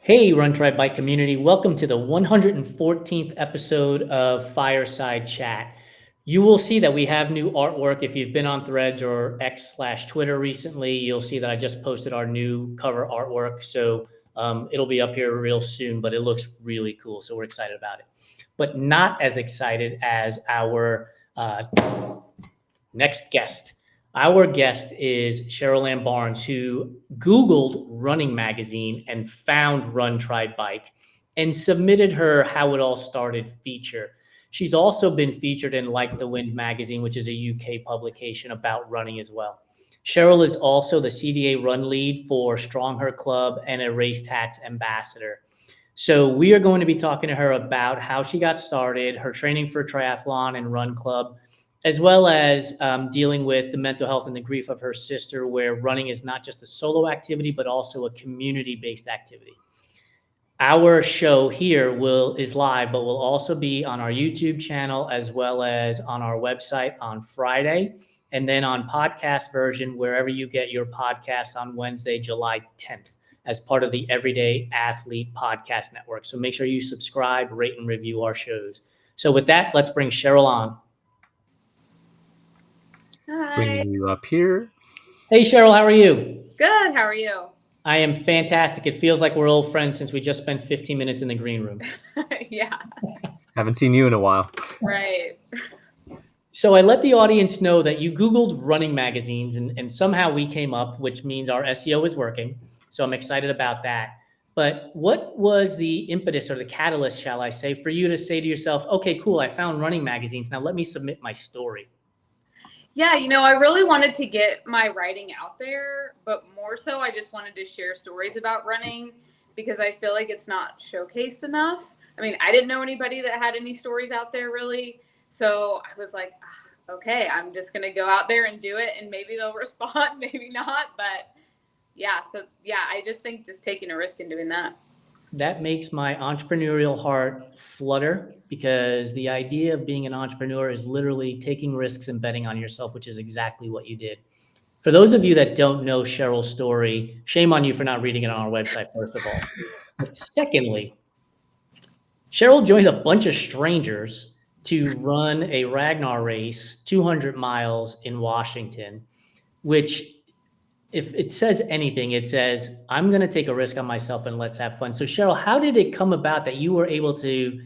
Hey, Run Try Bike community. Welcome to the 114th episode of Fireside Chat. You will see that we have new artwork. If you've been on Threads or X/Twitter recently, you'll see that I just posted our new cover artwork. So it'll be up here real soon, but it looks really cool. So we're excited about it. But not as excited as our next guest. Our guest is Cheryl Ann Barnes, who Googled running magazine and found Run Try Bike and submitted her How It All Started feature. She's also been featured in Like the Wind magazine, which is a UK publication about running as well. Cheryl is also the CDA run lead for Strong Her Club and a Race Tats ambassador. So we are going to be talking to her about how she got started, her training for triathlon and run club, as well as dealing with the mental health and the grief of her sister, where running is not just a solo activity, but also a community-based activity. Our show here is live, but will also be on our YouTube channel as well as on our website on Friday, and then on podcast version wherever you get your podcast on Wednesday, July 10th, as part of the Everyday Athlete Podcast Network. So make sure you subscribe, rate, and review our shows. So with that, let's bring Cheryl on. Hi. Bringing you up here. Hey, Cheryl, how are you? Good. How are you? I am fantastic. It feels like we're old friends since we just spent 15 minutes in the green room. Yeah. Haven't seen you in a while. Right. So I let the audience know that you Googled running magazines and somehow we came up, which means our SEO is working. So I'm excited about that. But what was the impetus or the catalyst, shall I say, for you to say to yourself, okay, cool, I found running magazines. Now let me submit my story. Yeah, I really wanted to get my writing out there, but more so I just wanted to share stories about running because I feel like it's not showcased enough. I mean, I didn't know anybody that had any stories out there really. So I was like, okay, I'm just going to go out there and do it and maybe they'll respond, maybe not. But yeah, I just think just taking a risk and doing that. That makes my entrepreneurial heart flutter because the idea of being an entrepreneur is literally taking risks and betting on yourself, which is exactly what you did. For those of you that don't know Cheryl's story, shame on you for not reading it on our website, first of all. But secondly, Cheryl joined a bunch of strangers to run a Ragnar race, 200 miles in Washington, which if it says anything, it says, I'm going to take a risk on myself and let's have fun. So Cheryl, how did it come about that you were able to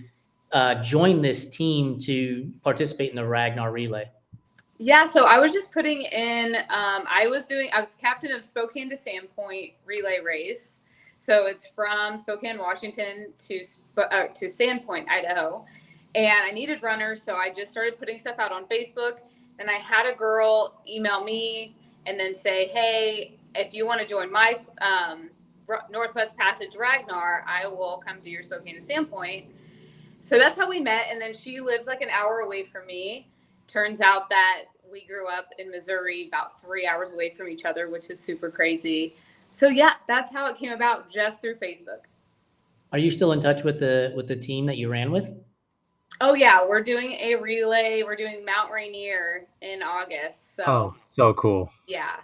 join this team to participate in the Ragnar relay? Yeah, so I was just putting in, I was captain of Spokane to Sandpoint relay race. So it's from Spokane, Washington to Sandpoint, Idaho. And I needed runners, so I just started putting stuff out on Facebook. And I had a girl email me and then say, hey, if you want to join my Northwest Passage Ragnar, I will come to your Spokane to Sandpoint. So that's how we met. And then she lives like an hour away from me. Turns out that we grew up in Missouri, about 3 hours away from each other, which is super crazy. So yeah, that's how it came about, just through Facebook. Are you still in touch with the team that you ran with? Oh yeah, we're doing a relay. We're doing Mount Rainier in August. So cool. Yeah.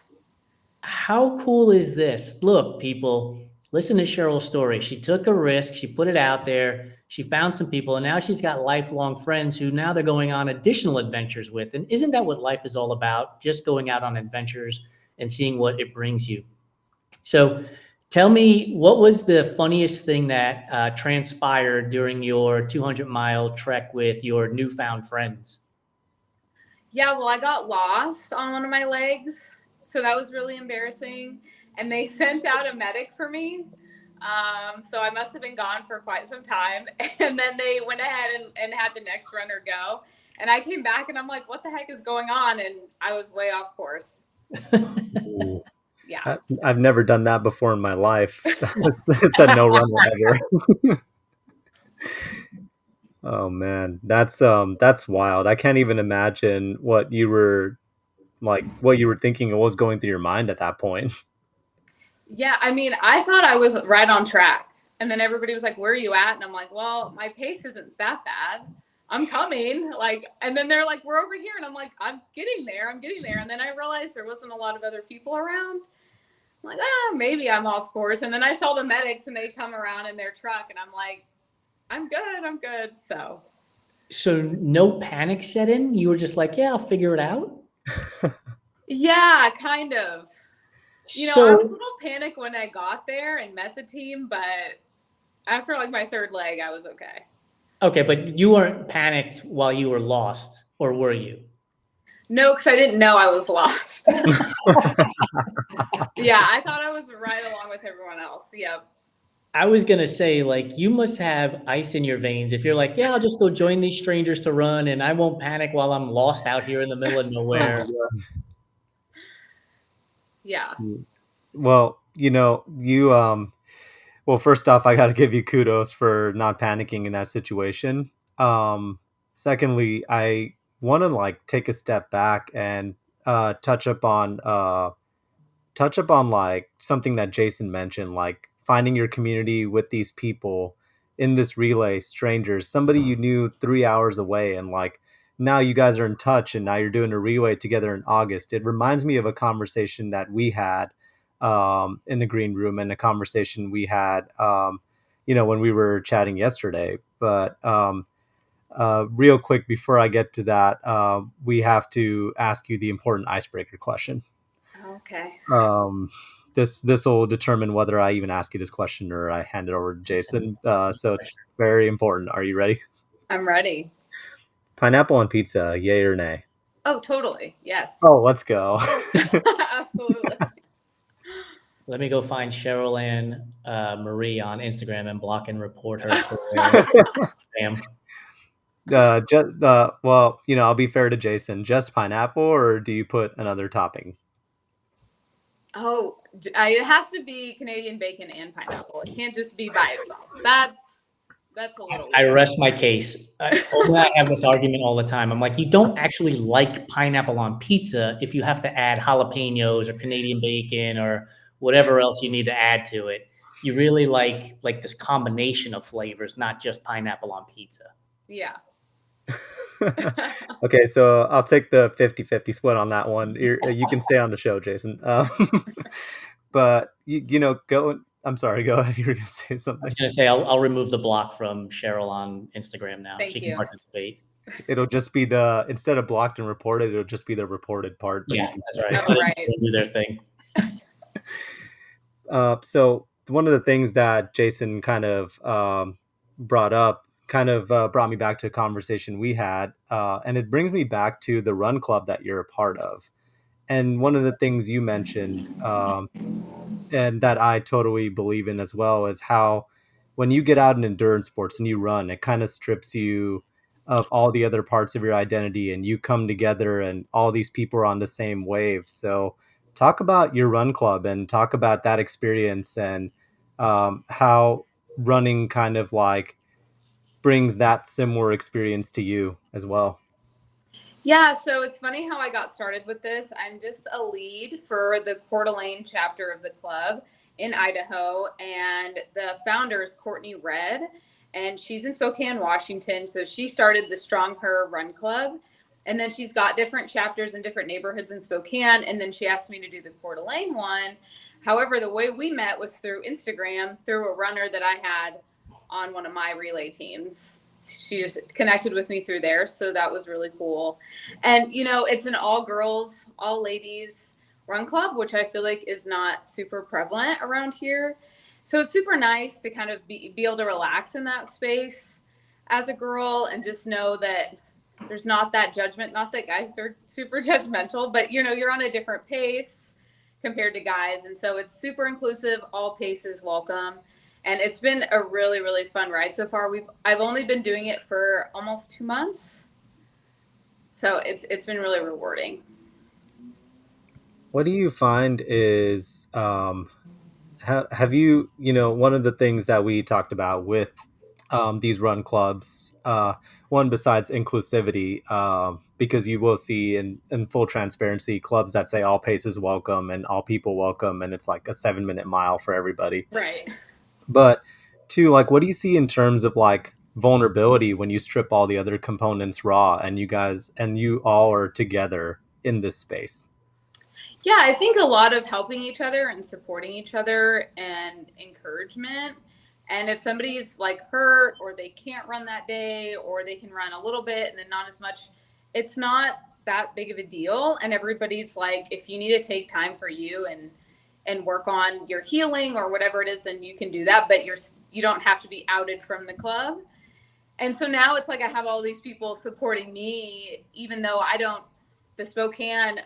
How cool is this? Look, people, listen to Cheryl's story. She took a risk. She put it out there. She found some people, and now she's got lifelong friends who now they're going on additional adventures with. And isn't that what life is all about? Just going out on adventures and seeing what it brings you. So tell me, what was the funniest thing that transpired during your 200-mile trek with your newfound friends? Yeah, well, I got lost on one of my legs. So that was really embarrassing. And they sent out a medic for me. So I must have been gone for quite some time. And then they went ahead and had the next runner go. And I came back and I'm like, what the heck is going on? And I was way off course. Yeah. I've never done that before in my life. It said no runner ever. Oh man, that's wild. I can't even imagine what you were thinking and what was going through your mind at that point. Yeah, I mean, I thought I was right on track. And then everybody was like, where are you at? And I'm like, well, my pace isn't that bad. I'm coming. And then they're like, we're over here. And I'm like, I'm getting there. And then I realized there wasn't a lot of other people around. I'm like, maybe I'm off course. And then I saw the medics and they come around in their truck and I'm like, I'm good. So no panic set in? You were just like, yeah, I'll figure it out? Yeah, kind of. I was a little panicked when I got there and met the team, but after like my third leg, I was okay. Okay, but you weren't panicked while you were lost, or were you? No, because I didn't know I was lost. Yeah, I thought I was right along with everyone else. Yep. I was gonna say, like, you must have ice in your veins if you're like, yeah, I'll just go join these strangers to run and I won't panic while I'm lost out here in the middle of nowhere. Yeah. Well, well, first off, I got to give you kudos for not panicking in that situation. Secondly, I want to like take a step back and touch up on like something that Jason mentioned, like finding your community with these people in this relay, strangers, somebody you knew 3 hours away, and like now you guys are in touch, and now you're doing a relay together in August. It reminds me of a conversation that we had in the green room, and a conversation we had, when we were chatting yesterday. But real quick before I get to that, we have to ask you the important icebreaker question. Okay. This will determine whether I even ask you this question or I hand it over to Jason. So it's very important. Are you ready? I'm ready. Pineapple on pizza, yay or nay? Oh, totally. Yes. Oh, let's go. Absolutely. Let me go find Cheryl Ann Marie on Instagram and block and report her for spam. Well, I'll be fair to Jason. Just pineapple, or do you put another topping? Oh, it has to be Canadian bacon and pineapple. It can't just be by itself. That's a little I weird. rest my case. I have this argument all the time. I'm like, you don't actually like pineapple on pizza if you have to add jalapenos or Canadian bacon or whatever else you need to add to it. You really like this combination of flavors, not just pineapple on pizza. Yeah. Okay, so I'll take the 50-50 split on that one. You can stay on the show, Jason. But go. I'm sorry. Go ahead. You were going to say I something. was going to say I'll remove the block from Cheryl on Instagram now. Thank She you. can participate. It'll just be instead of blocked and reported, it'll just be the reported part. But Yeah, that's right. Oh, right. Do their thing. So one of the things that Jason kind of brought up brought me back to a conversation we had, and it brings me back to the run club that you're a part of. And one of the things you mentioned, and that I totally believe in as well, is how when you get out in endurance sports and you run, it kind of strips you of all the other parts of your identity, and you come together and all these people are on the same wave. So talk about your run club and talk about that experience, and how running kind of like brings that similar experience to you as well. Yeah, so it's funny how I got started with this. I'm just a lead for the Coeur d'Alene chapter of the club in Idaho, and the founder is Courtney Red, and she's in Spokane, Washington. So she started the Strong Her Run Club, and then she's got different chapters in different neighborhoods in Spokane, and then she asked me to do the Coeur d'Alene one. However, the way we met was through Instagram, through a runner that I had on one of my relay teams. She just connected with me through there, so that was really cool. And it's an all girls, all ladies run club, which I feel like is not super prevalent around here. So it's super nice to kind of be able to relax in that space as a girl and just know that there's not that judgment. Not that guys are super judgmental, but you're on a different pace compared to guys, and so it's super inclusive. All paces welcome. And it's been a really, really fun ride so far. I've only been doing it for almost 2 months, so it's been really rewarding. What do you find is have you one of the things that we talked about with these run clubs, one besides inclusivity, because you will see in full transparency clubs that say all paces welcome and all people welcome, and it's like a 7-minute mile for everybody. Right. But two, like, what do you see in terms of like vulnerability when you strip all the other components raw and you all are together in this space? Yeah, I think a lot of helping each other and supporting each other and encouragement. And if somebody's like hurt or they can't run that day or they can run a little bit and then not as much, it's not that big of a deal. And everybody's like, if you need to take time for you and work on your healing or whatever it is, then you can do that. But you don't have to be outed from the club. And so now it's like I have all these people supporting me, even though I don't, the Spokane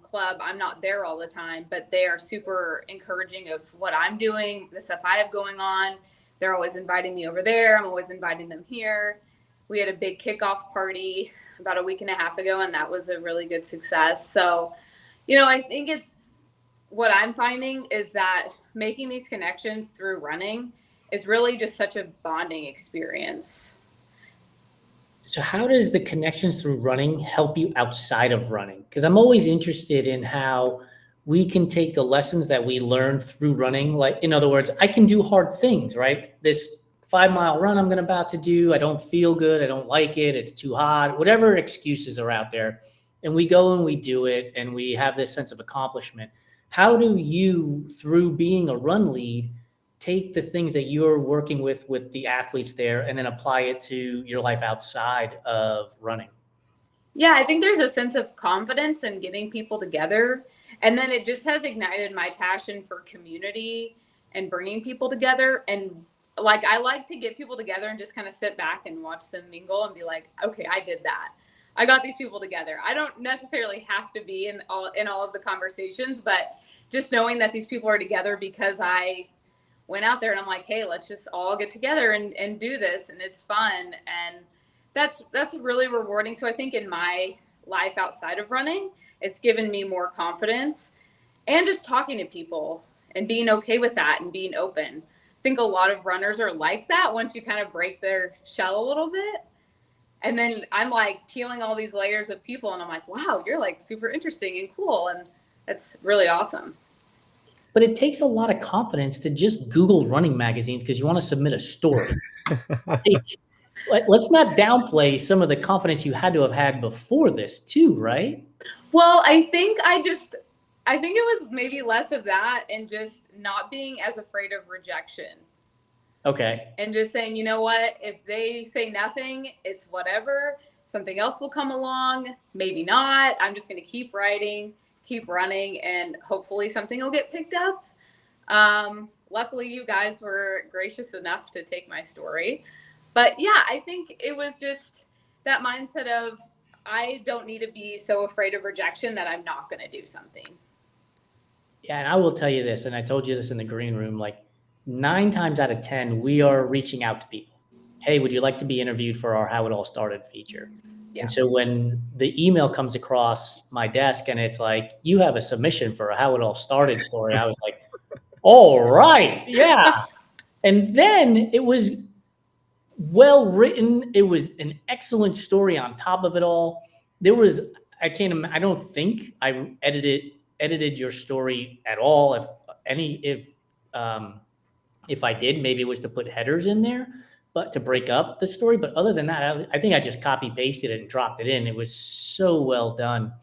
club, I'm not there all the time, but they are super encouraging of what I'm doing, the stuff I have going on. They're always inviting me over there. I'm always inviting them here. We had a big kickoff party about a week and a half ago, and that was a really good success. So, I think it's what I'm finding is that making these connections through running is really just such a bonding experience. So how does the connections through running help you outside of running? Because I'm always interested in how we can take the lessons that we learn through running. Like, in other words, I can do hard things, right? This 5 mile run I'm about to do, I don't feel good. I don't like it. It's too hot, whatever excuses are out there. And we go and we do it and we have this sense of accomplishment. How do you, through being a run lead, take the things that you're working with the athletes there and then apply it to your life outside of running? Yeah, I think there's a sense of confidence in getting people together. And then it just has ignited my passion for community and bringing people together. And like, I like to get people together and just kind of sit back and watch them mingle and be like, okay, I did that. I got these people together. I don't necessarily have to be in all of the conversations, but just knowing that these people are together because I went out there and I'm like, hey, let's just all get together and do this. And it's fun. And that's really rewarding. So I think in my life outside of running, it's given me more confidence and just talking to people and being okay with that and being open. I think a lot of runners are like that once you kind of break their shell a little bit. And then I'm like peeling all these layers of people and I'm like, wow, you're like super interesting and cool. And that's really awesome. But it takes a lot of confidence to just Google running magazines because you want to submit a story. Like, let's not downplay some of the confidence you had to have had before this too, right? Well, I think it was maybe less of that and just not being as afraid of rejection Okay. and just saying, you know what, if they say nothing, it's whatever. Something else will come along, maybe not. I'm just going to keep writing, keep running, and hopefully something will get picked up. Luckily, you guys were gracious enough to take my story. But yeah, I think it was just that mindset of I don't need to be so afraid of rejection that I'm not going to do something. Yeah, and I will tell you this, and I told you this in the green room, like 9 times out of 10, we are reaching out to people. Hey, would you like to be interviewed for our How It All Started feature? Yeah. And so when the email comes across my desk and it's like, you have a submission for a How It All Started story, I was like, all right, yeah. And then it was well written. It was an excellent story on top of it all. There was, I don't think I edited your story at all. Um, if I did, maybe it was to put headers in there, but to break up the story. But other than that, I think I just copy pasted it and dropped it in. It was so well done.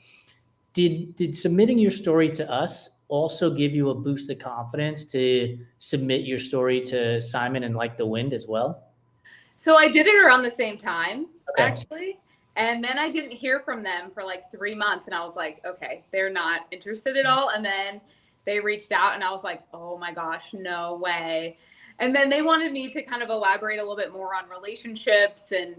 Did submitting your story to us also give you a boost of confidence to submit your story to Simon and Like the Wind as well? So I did it around the same time, Okay. actually. And then I didn't hear from them for like 3 months. And I was like, okay, they're not interested at all. And then they reached out and I was like, oh my gosh, no way. And then they wanted me to kind of elaborate a little bit more on relationships and,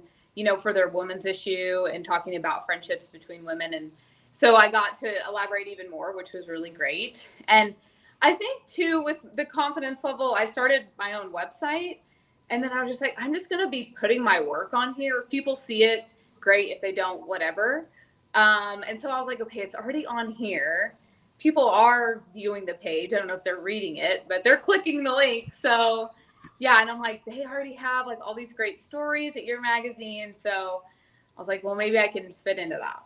for their women's issue and talking about friendships between women. And so I got to elaborate even more, which was really great. And I think too, with the confidence level, I started my own website. And then I was just like, I'm just going to be putting my work on here. If people see it, great. If they don't, whatever. And so I was like, okay, it's already on here. People are viewing the page. I don't know if they're reading it, but they're clicking the link. So yeah. And I'm like, they already have like all these great stories at your magazine. So I was like, well, maybe I can fit into that.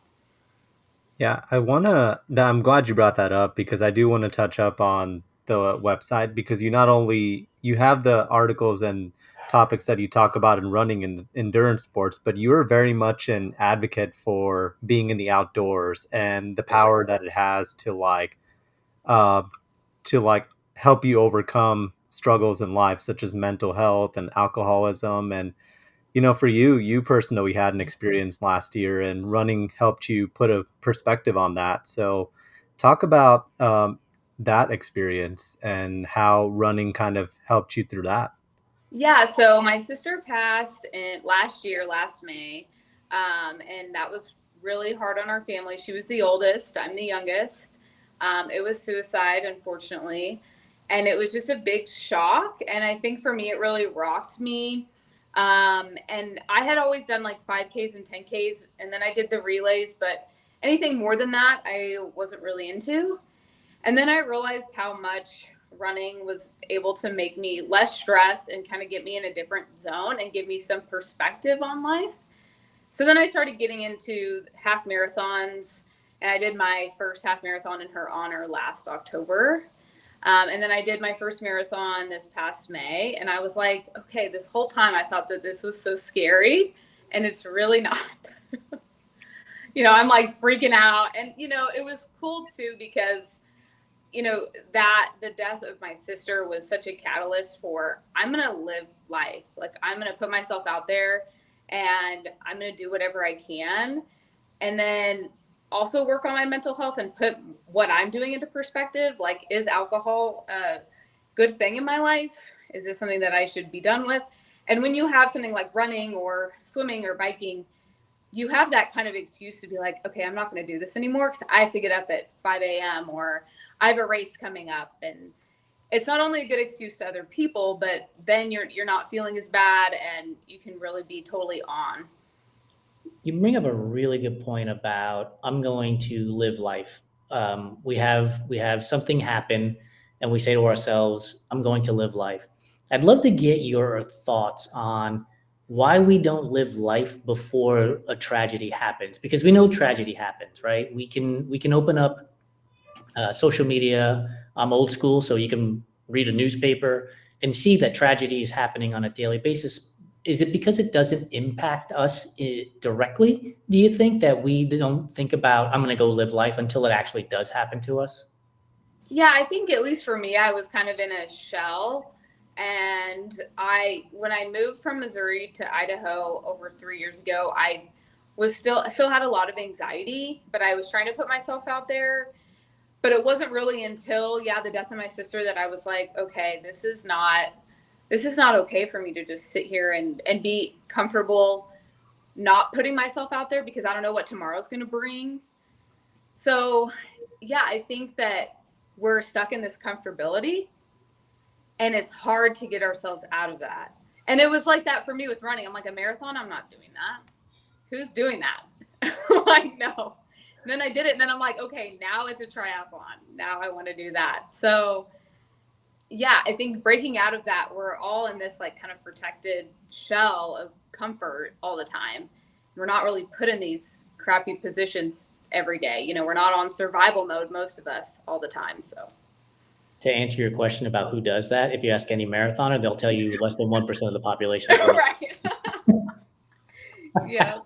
Yeah, I'm glad you brought that up because I do want to touch up on the website because you have the articles and topics that you talk about in running and endurance sports, but you are very much an advocate for being in the outdoors and the power that it has to like uh, to like help you overcome struggles in life, such as mental health and alcoholism. And, for you personally had an experience last year, and running helped you put a perspective on that. So talk about that experience and how running kind of helped you through that. Yeah, so my sister passed in last year, last May, and that was really hard on our family. She was the oldest, I'm the youngest. It was suicide, unfortunately, and it was just a big shock. And I think for me, it really rocked me. And I had always done like 5Ks and 10Ks, and then I did the relays, but anything more than that, I wasn't really into. And then I realized how much running was able to make me less stressed and kind of get me in a different zone and give me some perspective on life. So then I started getting into half marathons, and I did my first half marathon in her honor last October. And then I did my first marathon this past May, and I was like, okay, this whole time I thought that this was so scary, and it's really not. I'm like freaking out. And, it was cool too because that the death of my sister was such a catalyst for I'm going to live life. Like I'm going to put myself out there and I'm going to do whatever I can. And then also work on my mental health and put what I'm doing into perspective. Like, is alcohol a good thing in my life? Is this something that I should be done with? And when you have something like running or swimming or biking, you have that kind of excuse to be like, okay, I'm not going to do this anymore because I have to get up at 5 a.m. or I have a race coming up. And it's not only a good excuse to other people, but then you're not feeling as bad and you can really be totally on. You bring up a really good point about I'm going to live life. We have something happen, and we say to ourselves, "I'm going to live life." I'd love to get your thoughts on why we don't live life before a tragedy happens, because we know tragedy happens, right? We can open up social media. I'm old school, so you can read a newspaper and see that tragedy is happening on a daily basis. Is it because it doesn't impact us directly? Do you think that we don't think about, I'm going to go live life until it actually does happen to us? Yeah, I think at least for me, I was kind of in a shell. And when I moved from Missouri to Idaho over 3 years ago, I was still had a lot of anxiety, but I was trying to put myself out there. But it wasn't really until, the death of my sister that I was like, okay, this is not okay for me to just sit here and be comfortable not putting myself out there because I don't know what tomorrow's going to bring. So, I think that we're stuck in this comfortability and it's hard to get ourselves out of that. And it was like that for me with running. I'm like, a marathon, I'm not doing that. Who's doing that? Like, no. And then I did it, and then I'm like, okay, now it's a triathlon. Now I want to do that. So, I think breaking out of that, we're all in this like kind of protected shell of comfort all the time. We're not really put in these crappy positions every day. We're not on survival mode, most of us, all the time. So, To answer your question about who does that, if you ask any marathoner, they'll tell you less than 1% of the population is running. right. Yeah.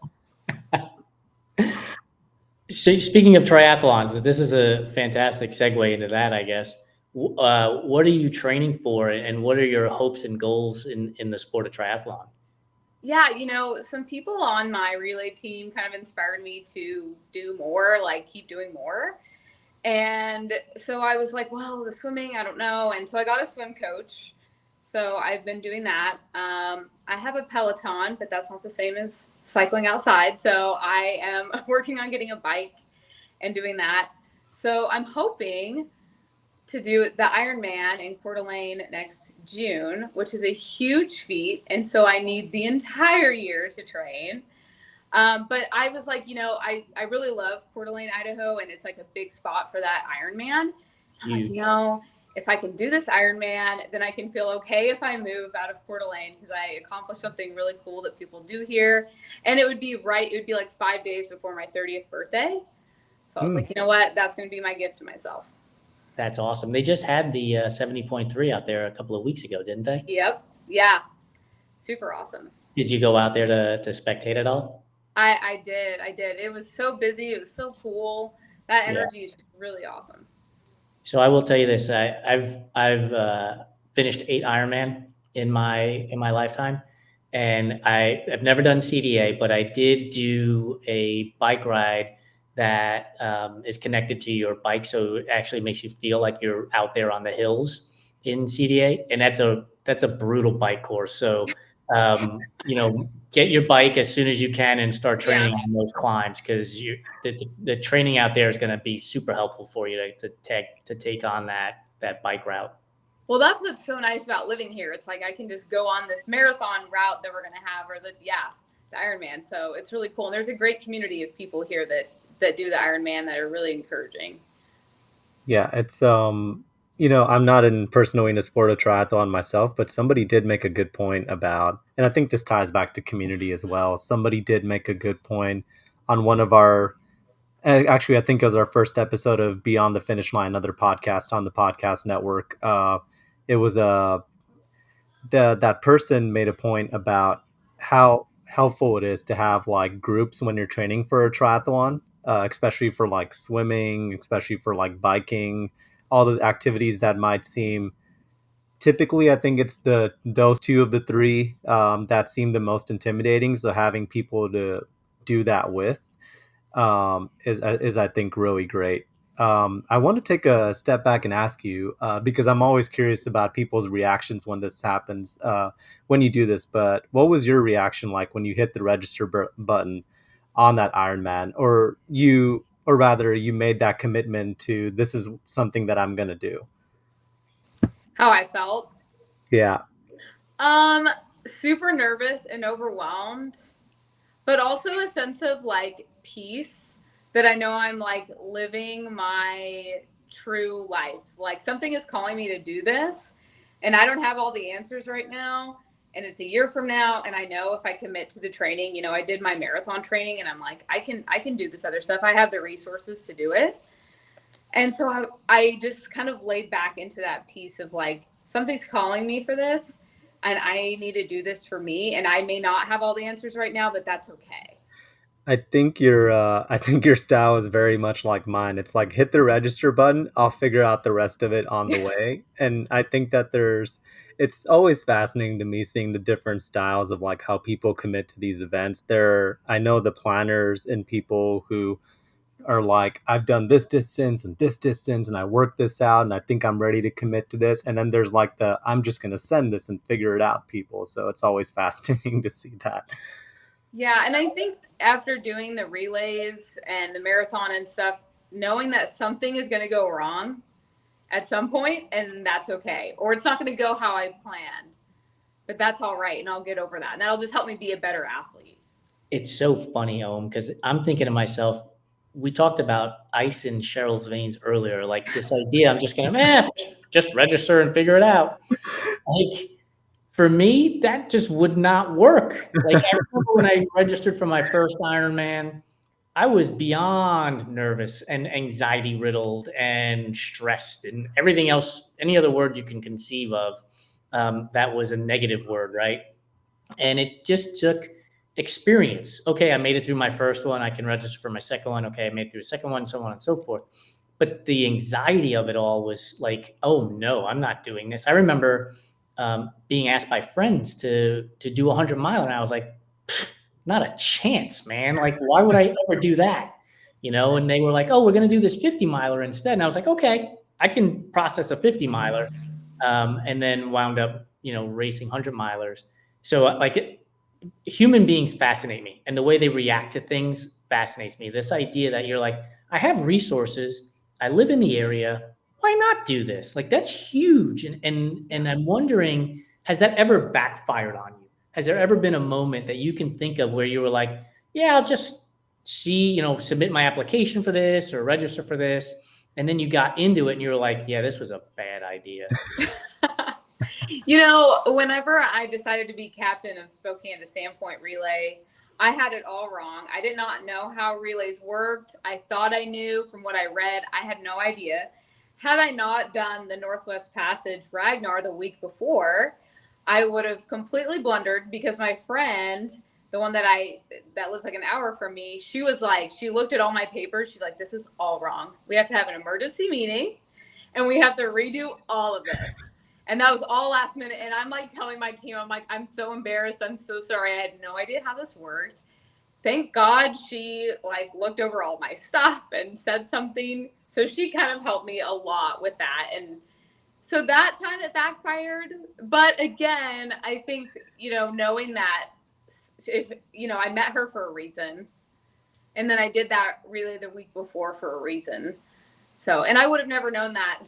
So speaking of triathlons, this is a fantastic segue into that, I guess. What are you training for, and what are your hopes and goals in the sport of triathlon? Yeah, some people on my relay team kind of inspired me to do more, like keep doing more. And so I was like, well, the swimming, I don't know. And so I got a swim coach. So I've been doing that. I have a Peloton, but that's not the same as cycling outside. So I am working on getting a bike and doing that. So I'm hoping to do the Ironman in Coeur d'Alene next June, which is a huge feat. And so I need the entire year to train. But I was like, I really love Coeur d'Alene, Idaho, and it's like a big spot for that Ironman. I'm like, if I can do this Ironman, then I can feel okay if I move out of Coeur d'Alene because I accomplished something really cool that people do here. And it would be like 5 days before my 30th birthday. So I was like, you know what? That's going to be my gift to myself. That's awesome. They just had the 70.3 out there a couple of weeks ago, didn't they? Yep. Yeah. Super awesome. Did you go out there to spectate it all? I did. It was so busy. It was so cool. That energy is just really awesome. So I will tell you this: I've finished 8 Ironman in my lifetime, and I've never done CDA, but I did do a bike ride that is connected to your bike, so it actually makes you feel like you're out there on the hills in CDA, and that's a brutal bike course. So get your bike as soon as you can and start Yeah. training on those climbs, because the training out there is going to be super helpful for you to take on that bike route. Well, that's what's so nice about living here. It's like I can just go on this marathon route that we're going to have, or the Ironman. So it's really cool. And there's a great community of people here that do the Ironman that are really encouraging. Yeah, it's I'm not personally in a sport of triathlon myself, but somebody did make a good point about, and I think this ties back to community as well. Somebody did make a good point on one of our, actually, I think it was our first episode of Beyond the Finish Line, another podcast on the podcast network. It was that person made a point about how helpful it is to have like groups when you're training for a triathlon, especially for like swimming, especially for like biking, all the activities that might seem, typically I think it's those two of the three that seem the most intimidating. So having people to do that with is I think really great. I want to take a step back and ask you, because I'm always curious about people's reactions when this happens, when you do this. But what was your reaction like when you hit the register button on that Ironman, or rather, you made that commitment to, this is something that I'm going to do? How I felt? Yeah. Super nervous and overwhelmed, but also a sense of like peace that I know I'm like living my true life. Like something is calling me to do this, and I don't have all the answers right now. And it's a year from now, and I know if I commit to the training, I did my marathon training, and I'm like, I can do this other stuff. I have the resources to do it. And so I just kind of laid back into that piece of like, something's calling me for this, and I need to do this for me. And I may not have all the answers right now, but that's okay. I think your style is very much like mine. It's like, hit the register button, I'll figure out the rest of it on the way. And I think that it's always fascinating to me seeing the different styles of like how people commit to these events. I know the planners and people who are like, I've done this distance and I worked this out and I think I'm ready to commit to this. And then there's like I'm just going to send this and figure it out people. So it's always fascinating to see that. Yeah. And I think after doing the relays and the marathon and stuff, knowing that something is going to go wrong at some point, and that's okay. Or it's not going to go how I planned, but that's all right. And I'll get over that. And that'll just help me be a better athlete. It's so funny, Ohm, because I'm thinking to myself, we talked about ice in Cheryl's veins earlier, like this idea, I'm just gonna just register and figure it out. Like, for me, that just would not work. Like, I remember when I registered for my first Ironman, I was beyond nervous and anxiety riddled and stressed and everything else, any other word you can conceive of, that was a negative word, right? And it just took experience. Okay, I made it through my first one. I can register for my second one. Okay, I made it through the second one, so on and so forth. But the anxiety of it all was like, oh no, I'm not doing this. I remember being asked by friends to do a 100-mile, and I was like, not a chance, man. Like, why would I ever do that? And they were like, oh, we're going to do this 50-miler instead. And I was like, okay, I can process a 50-miler. And then wound up, racing 100-milers. So like human beings fascinate me, and the way they react to things fascinates me. This idea that you're like, I have resources, I live in the area, why not do this? Like, that's huge. And I'm wondering, has that ever backfired on you? Has there ever been a moment that you can think of where you were like, yeah, I'll just submit my application for this or register for this, and then you got into it and you were like, yeah, this was a bad idea? Whenever I decided to be captain of Spokane to Sandpoint relay, I had it all wrong. I did not know how relays worked. I thought I knew from what I read. I had no idea. Had I not done the Northwest Passage Ragnar the week before, I would have completely blundered, because my friend, the one that lives like an hour from me, she was like, she looked at all my papers. She's like, this is all wrong. We have to have an emergency meeting, and we have to redo all of this. And that was all last minute. And I'm like telling my team, I'm like, I'm so embarrassed. I'm so sorry. I had no idea how this worked. Thank God she like looked over all my stuff and said something. So she kind of helped me a lot with that. And so that time it backfired. But again, I think, knowing that if, I met her for a reason. And then I did that relay the week before for a reason. So, and I would have never known that,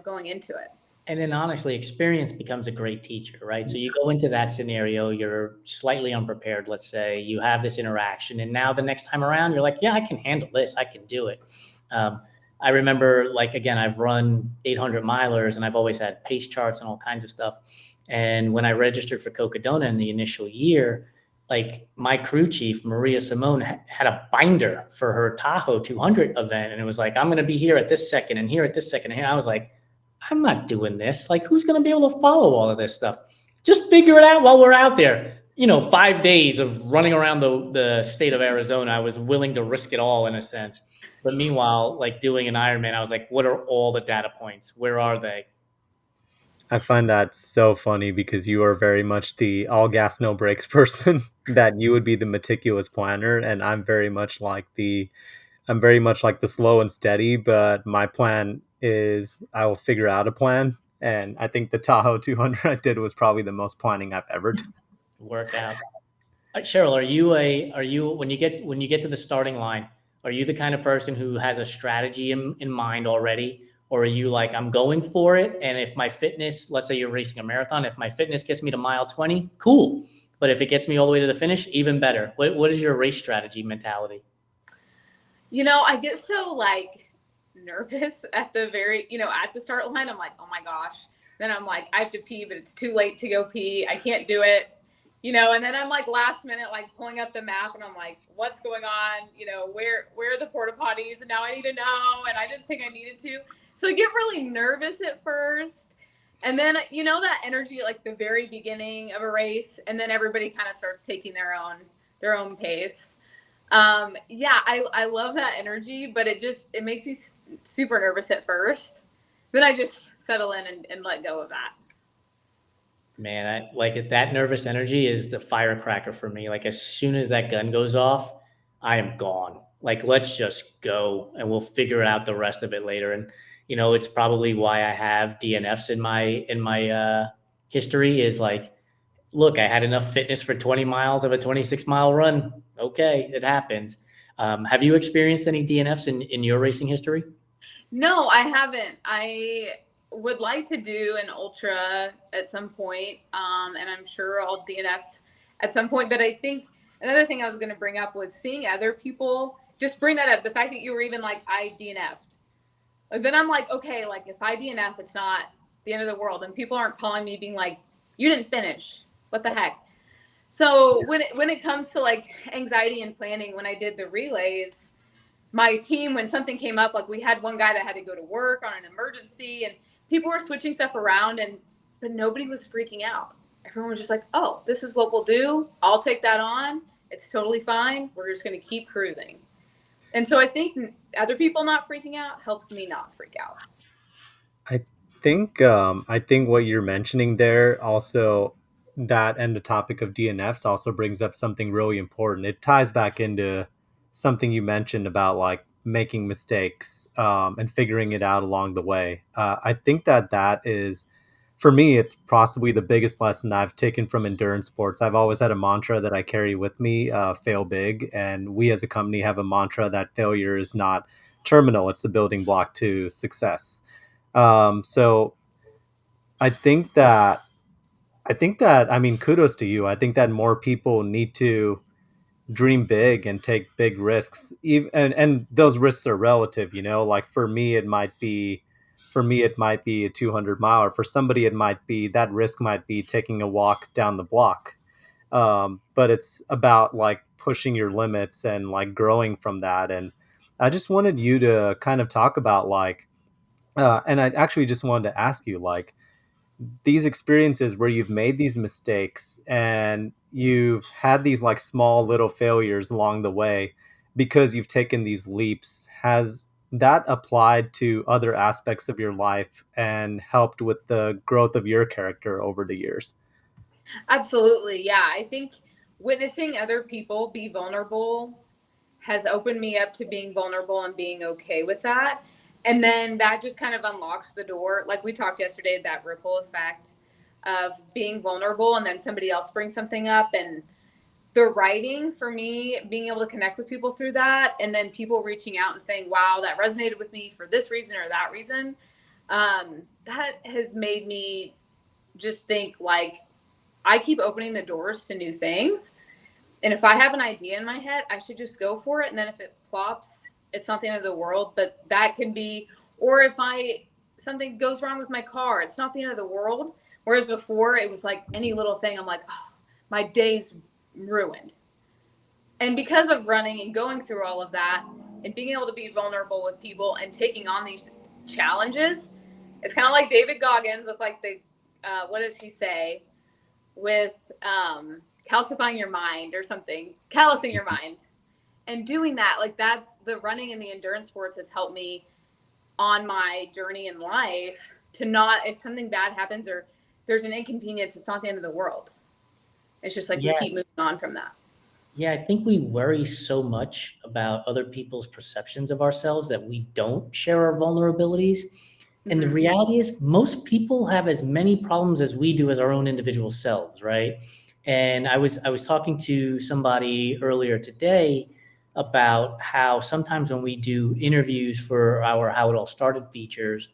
going into it. And then honestly, experience becomes a great teacher, right? So you go into that scenario, you're slightly unprepared, let's say, you have this interaction, and now the next time around, you're like, yeah, I can handle this, I can do it. I remember, like, again, I've run 800 milers and I've always had pace charts and all kinds of stuff. And when I registered for Cocodona in the initial year, like my crew chief, Maria Simone, had a binder for her Tahoe 200 event. And it was like, I'm going to be here at this second and here at this second. And here I was like, I'm not doing this. Like, who's going to be able to follow all of this stuff? Just figure it out while we're out there. 5 days of running around the state of Arizona, I was willing to risk it all in a sense. But meanwhile, like doing an Ironman, I was like, what are all the data points? Where are they? I find that so funny because you are very much the all gas, no brakes person, that you would be the meticulous planner. And I'm very much like the slow and steady, but my plan is I will figure out a plan. And I think the Tahoe 200 I did was probably the most planning I've ever done. Work out. Cheryl, are you when you get to the starting line, are you the kind of person who has a strategy in mind already? Or are you like, I'm going for it, and if my fitness, let's say you're racing a marathon, if my fitness gets me to mile 20, cool. But if it gets me all the way to the finish, even better. What is your race strategy mentality? I get so like nervous at the at the start line. I'm like, oh my gosh. Then I'm like, I have to pee, but it's too late to go pee. I can't do it. And then I'm like last minute, like pulling up the map and I'm like, what's going on? Where are the porta potties? And now I need to know. And I didn't think I needed to. So I get really nervous at first. And then, that energy, like the very beginning of a race, and then everybody kind of starts taking their own pace. I love that energy, but it makes me super nervous at first. Then I just settle in and let go of that. Man, that nervous energy is the firecracker for me. Like as soon as that gun goes off, I am gone. Like let's just go and we'll figure out the rest of it later. And it's probably why I have DNFs in my history is like, look, I had enough fitness for 20 miles of a 26-mile run. Okay, it happens. Have you experienced any DNFs in your racing history? No, I haven't. I would like to do an ultra at some point, and I'm sure I'll DNF at some point. But I think another thing I was going to bring up was seeing other people just bring that up. The fact that you were even like, I DNF'd. Like, then I'm like, okay, like if I DNF, it's not the end of the world. And people aren't calling me being like, you didn't finish. What the heck? So when it comes to like anxiety and planning, when I did the relays, my team, when something came up, like we had one guy that had to go to work on an emergency and people were switching stuff around but nobody was freaking out. Everyone was just like, oh, this is what we'll do. I'll take that on. It's totally fine. We're just going to keep cruising. And so I think other people not freaking out helps me not freak out. I think what you're mentioning there also, that and the topic of DNFs also brings up something really important. It ties back into something you mentioned about like making mistakes and figuring it out along the way. I think that is, for me, it's possibly the biggest lesson I've taken from endurance sports. I've always had a mantra that I carry with me, fail big. And we as a company have a mantra that failure is not terminal. It's a building block to success. So I think that I mean, kudos to you. I think that more people need to dream big and take big risks. And those risks are relative, like for me it might be a 200 mile, or for somebody it might be, that risk might be taking a walk down the block. But it's about like pushing your limits and like growing from that. And I just wanted you to kind of talk about like and I actually just wanted to ask you, like, these experiences where you've made these mistakes and you've had these like small little failures along the way because you've taken these leaps, that applied to other aspects of your life and helped with the growth of your character over the years. Absolutely. Yeah. I think witnessing other people be vulnerable has opened me up to being vulnerable and being okay with that. And then that just kind of unlocks the door. Like we talked yesterday, that ripple effect of being vulnerable and then somebody else brings something up. And the writing for me, being able to connect with people through that, and then people reaching out and saying, wow, that resonated with me for this reason or that reason. That has made me just think like I keep opening the doors to new things. And if I have an idea in my head, I should just go for it. And then if it plops, it's not the end of the world. But that can be, or if something goes wrong with my car, it's not the end of the world. Whereas before it was like any little thing, I'm like, oh, my day's ruined. And because of running and going through all of that and being able to be vulnerable with people and taking on these challenges, it's kind of like David Goggins with like what does he say? With calcifying your mind or something, callousing your mind. And doing that, like that's the running and the endurance sports has helped me on my journey in life to not, if something bad happens or there's an inconvenience, it's not the end of the world. It's just like we Yeah. keep moving on from that. Yeah, I think we worry so much about other people's perceptions of ourselves that we don't share our vulnerabilities. And the Mm-hmm. reality is, most people have as many problems as we do as our own individual selves, right? And I was talking to somebody earlier today about how sometimes when we do interviews for our How It All Started features,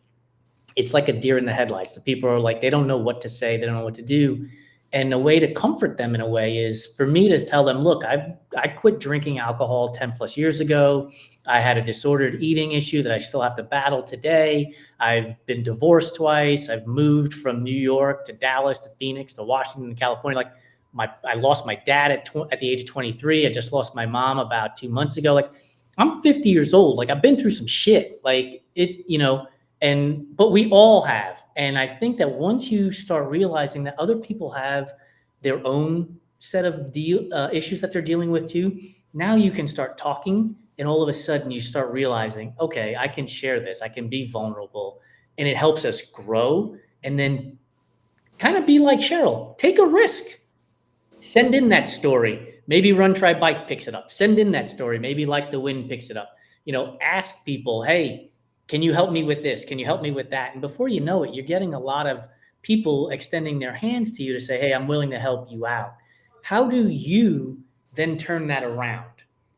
it's like a deer in the headlights. The people are like, they don't know what to say, they don't know what to do. And a way to comfort them in a way is for me to tell them, look, I quit drinking alcohol 10 plus years ago. I had a disordered eating issue that I still have to battle today. I've been divorced twice. I've moved from New York to Dallas to Phoenix to Washington, California. Like I lost my dad at the age of 23. I just lost my mom about 2 months ago. Like I'm 50 years old. Like I've been through some shit. Like but we all have. And I think that once you start realizing that other people have their own set of issues that they're dealing with too, now you can start talking, and all of a sudden you start realizing, okay, I can share this, I can be vulnerable, and it helps us grow. And then kind of be like Cheryl, take a risk. Send in that story. Maybe Run Try Bike picks it up. Send in that story. Maybe Like the Wind picks it up. Ask people, hey, can you help me with this? Can you help me with that? And before you know it, you're getting a lot of people extending their hands to you to say, hey, I'm willing to help you out. How do you then turn that around,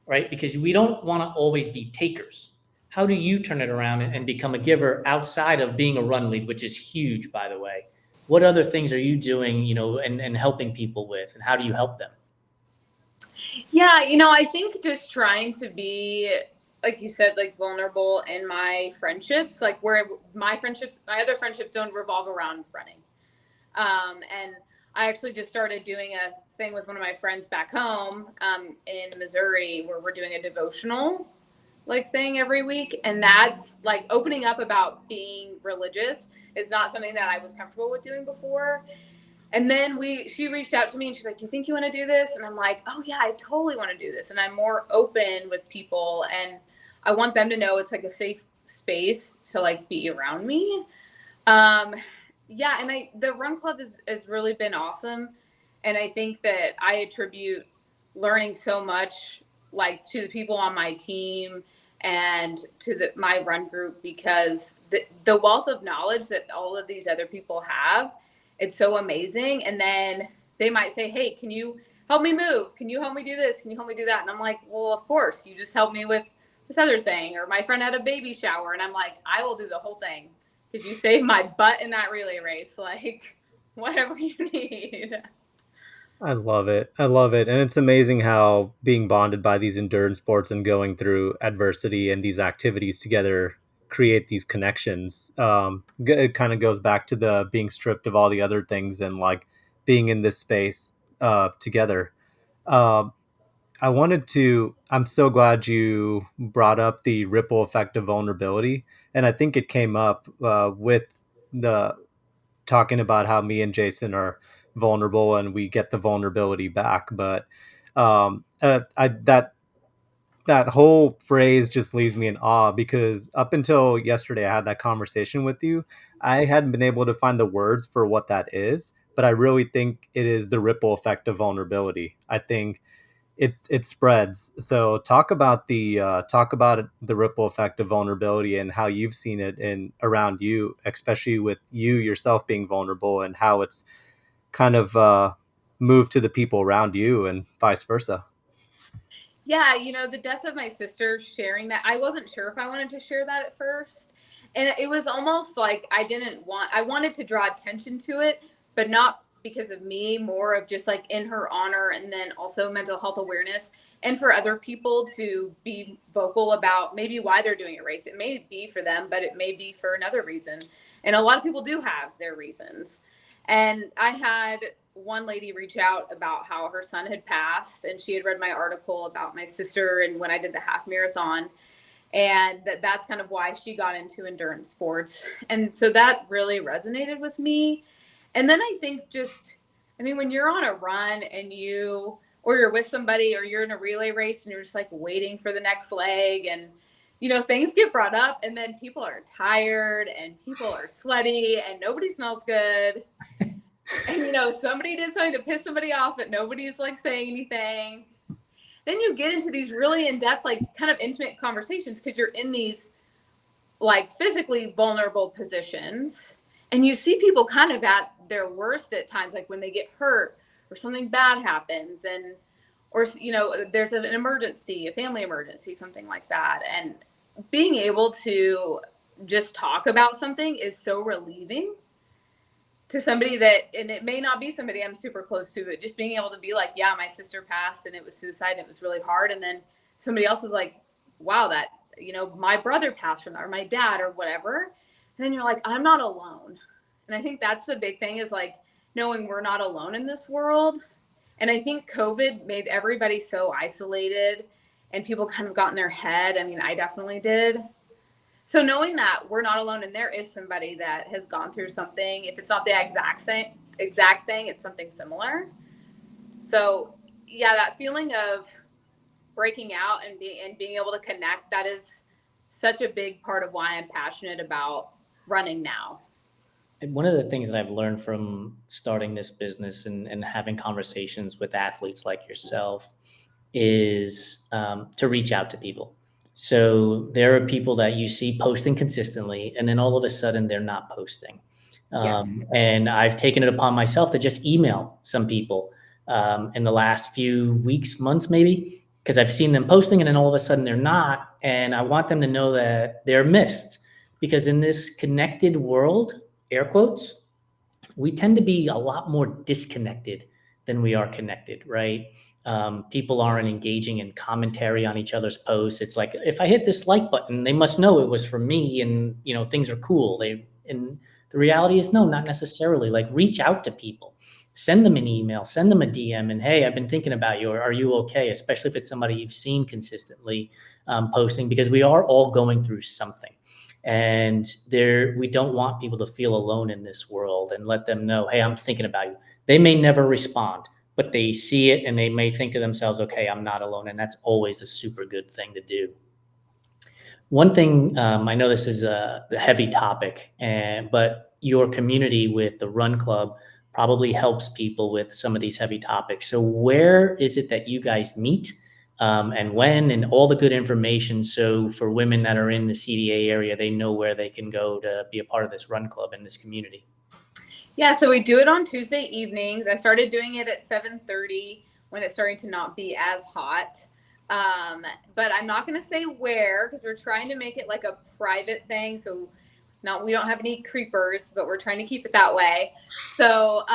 right? Because we don't want to always be takers. How do you turn it around and become a giver outside of being a run lead, which is huge, by the way? What other things are you doing, and helping people with, and how do you help them? Yeah, I think just trying to be, like you said, like vulnerable in my friendships, like where my other friendships don't revolve around running. And I actually just started doing a thing with one of my friends back home in Missouri where we're doing a devotional like thing every week. And that's like opening up about being religious is not something that I was comfortable with doing before. And then she reached out to me and she's like, do you think you want to do this? And I'm like, oh yeah, I totally want to do this. And I'm more open with people and I want them to know it's like a safe space to like be around me. Yeah. And the run club has really been awesome. And I think that I attribute learning so much like to the people on my team and to my run group because the wealth of knowledge that all of these other people have, it's so amazing. And then they might say, hey, can you help me move? Can you help me do this? Can you help me do that? And I'm like, well, of course, you just help me with this other thing. Or my friend had a baby shower and I'm like, I will do the whole thing because you saved my butt in that relay race. Like whatever you need. I love it. I love it. And it's amazing how being bonded by these endurance sports and going through adversity and these activities together create these connections. It kind of goes back to the being stripped of all the other things and like being in this space together. Um, I'm so glad you brought up the ripple effect of vulnerability. And I think it came up with the talking about how me and Jason are vulnerable and we get the vulnerability back. But I that that whole phrase just leaves me in awe, because up until yesterday, I had that conversation with you. I hadn't been able to find the words for what that is, but I really think it is the ripple effect of vulnerability. I think it spreads. So talk about the ripple effect of vulnerability and how you've seen it in around you, especially with you yourself being vulnerable, and how it's kind of moved to the people around you and vice versa. Yeah, the death of my sister, sharing that, I wasn't sure if I wanted to share that at first. And it was almost like I wanted to draw attention to it, but not because of me, more of just like in her honor, and then also mental health awareness, and for other people to be vocal about maybe why they're doing a race. It may be for them, but it may be for another reason. And a lot of people do have their reasons. And I had one lady reach out about how her son had passed, and she had read my article about my sister and when I did the half marathon, and that's kind of why she got into endurance sports. And so that really resonated with me. And then I think when you're on a run and you're with somebody, or you're in a relay race and you're just like waiting for the next leg, and things get brought up, and then people are tired and people are sweaty and nobody smells good. And somebody did something to piss somebody off, but nobody's like saying anything. Then you get into these really in-depth, like kind of intimate conversations, because you're in these like physically vulnerable positions, and you see people kind of at their worst at times, like when they get hurt or something bad happens, or there's an emergency, a family emergency, something like that. And being able to just talk about something is so relieving to somebody and it may not be somebody I'm super close to, but just being able to be like, yeah, my sister passed and it was suicide and it was really hard. And then somebody else is like, wow, that, my brother passed from that, or my dad, or whatever. And then you're like, I'm not alone. And I think that's the big thing, is like knowing we're not alone in this world. And I think COVID made everybody so isolated, and people kind of got in their head. I mean, I definitely did. So knowing that we're not alone, and there is somebody that has gone through something, if it's not the exact thing, it's something similar. So yeah, that feeling of breaking out and being able to connect, that is such a big part of why I'm passionate about running now. And one of the things that I've learned from starting this business and having conversations with athletes like yourself is to reach out to people. So there are people that you see posting consistently, and then all of a sudden they're not posting. Yeah. And I've taken it upon myself to just email some people in the last few weeks, months, maybe, because I've seen them posting and then all of a sudden they're not. And I want them to know that they're missed, because in this connected world, air quotes, we tend to be a lot more disconnected than we are connected, right? People aren't engaging in commentary on each other's posts. It's like, if I hit this like button, they must know it was for me, and things are cool. And the reality is, no, not necessarily. Like, reach out to people, send them an email, send them a DM, and hey, I've been thinking about you. Or are you okay? Especially if it's somebody you've seen consistently posting, because we are all going through something. And we don't want people to feel alone in this world, and let them know, hey, I'm thinking about you. They may never respond, but they see it and they may think to themselves, okay, I'm not alone. And that's always a super good thing to do. One thing, I know this is a heavy topic, but your community with the Run Club probably helps people with some of these heavy topics. So where is it that you guys meet, and when, and all the good information? So for women that are in the CDA area, they know where they can go to be a part of this Run Club in this community. Yeah, so we do it on Tuesday evenings. I started doing it at 7:30 when it's starting to not be as hot. But I'm not going to say where, because we're trying to make it like a private thing. So we don't have any creepers, but we're trying to keep it that way. So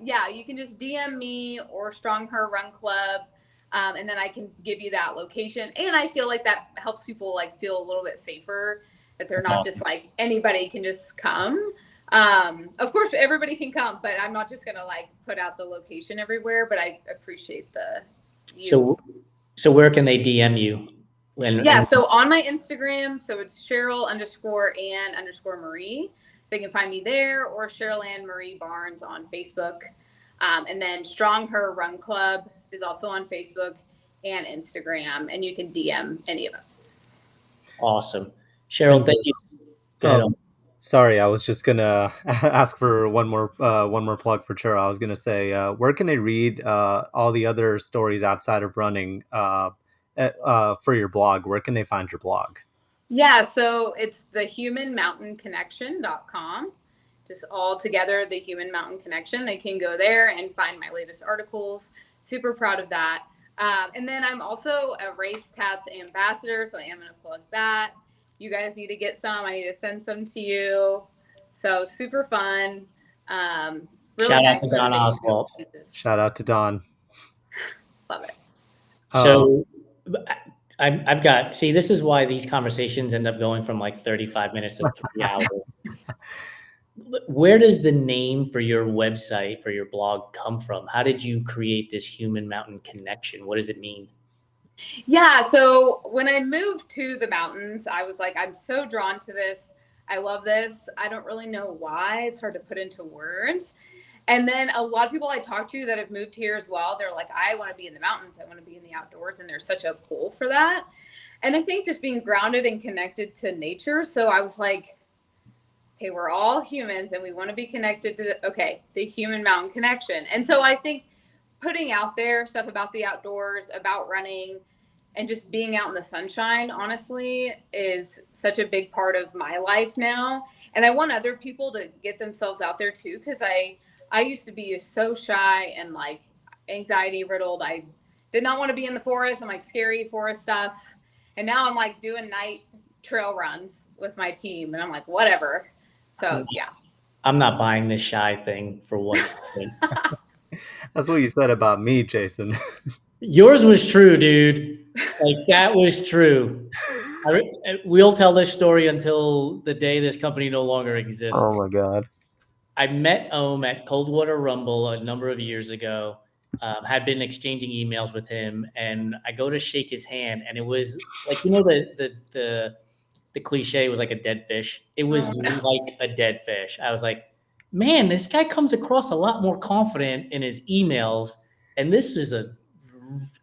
yeah, you can just DM me or Strong Her Run Club, and then I can give you that location. And I feel like that helps people like feel a little bit safer, that they're That's not awesome. just like anybody can just come. Of course, everybody can come, but I'm not just going to like put out the location everywhere, but I appreciate So where can they DM you? Yeah, so on my Instagram, so it's Cheryl_Ann_Marie. So you can find me there, or Cheryl Ann Marie Barnes on Facebook. And then Strong Her Run Club is also on Facebook. and Instagram, and you can DM any of us. Awesome. Cheryl, thank you. Go ahead. Sorry, I was just gonna ask for one more plug for Cheryl. I was gonna say, where can they read all the other stories outside of running for your blog? Where can they find your blog? Yeah, so it's thehumanmountainconnection.com. Just all together, the Human Mountain Connection. They can go there and find my latest articles. Super proud of that. And then I'm also a Race Tats ambassador, so I am going to plug that. You guys need to get some. I need to send some to you. So super fun. Really Shout out nice to Don Oswald. Shout out to Don. Love it. So I've got, see, this is why these conversations end up going from like 35 minutes to 3 hours. Where does the name for your website, for your blog come from? How did you create this Human Mountain Connection? What does it mean? Yeah, so when I moved to the mountains, I was like, I'm so drawn to this. I love this. I don't really know why. It's hard to put into words. And then a lot of people I talk to that have moved here as well, they're like, I want to be in the mountains. I want to be in the outdoors. And there's such a pull for that. And I think just being grounded and connected to nature. So I was like, okay, we're all humans and we want to be connected to, the Human Mountain Connection. And so I think putting out there stuff about the outdoors, about running, and just being out in the sunshine, honestly, is such a big part of my life now. And I want other people to get themselves out there too, because I used to be so shy and like anxiety riddled. I did not want to be in the forest. I'm like scary forest stuff. And now I'm like doing night trail runs with my team. And I'm like, whatever. So yeah. I'm not buying this shy thing for one second. That's what you said about me, Jason. Yours was true, dude. Like that was true. We'll tell this story until the day this company no longer exists. Oh my God. I met Ohm at Coldwater Rumble a number of years ago. Had been exchanging emails with him, and I go to shake his hand, and it was like, you know, the cliche was like a dead fish. It was like a dead fish. I was like, man, this guy comes across a lot more confident in his emails, and this is a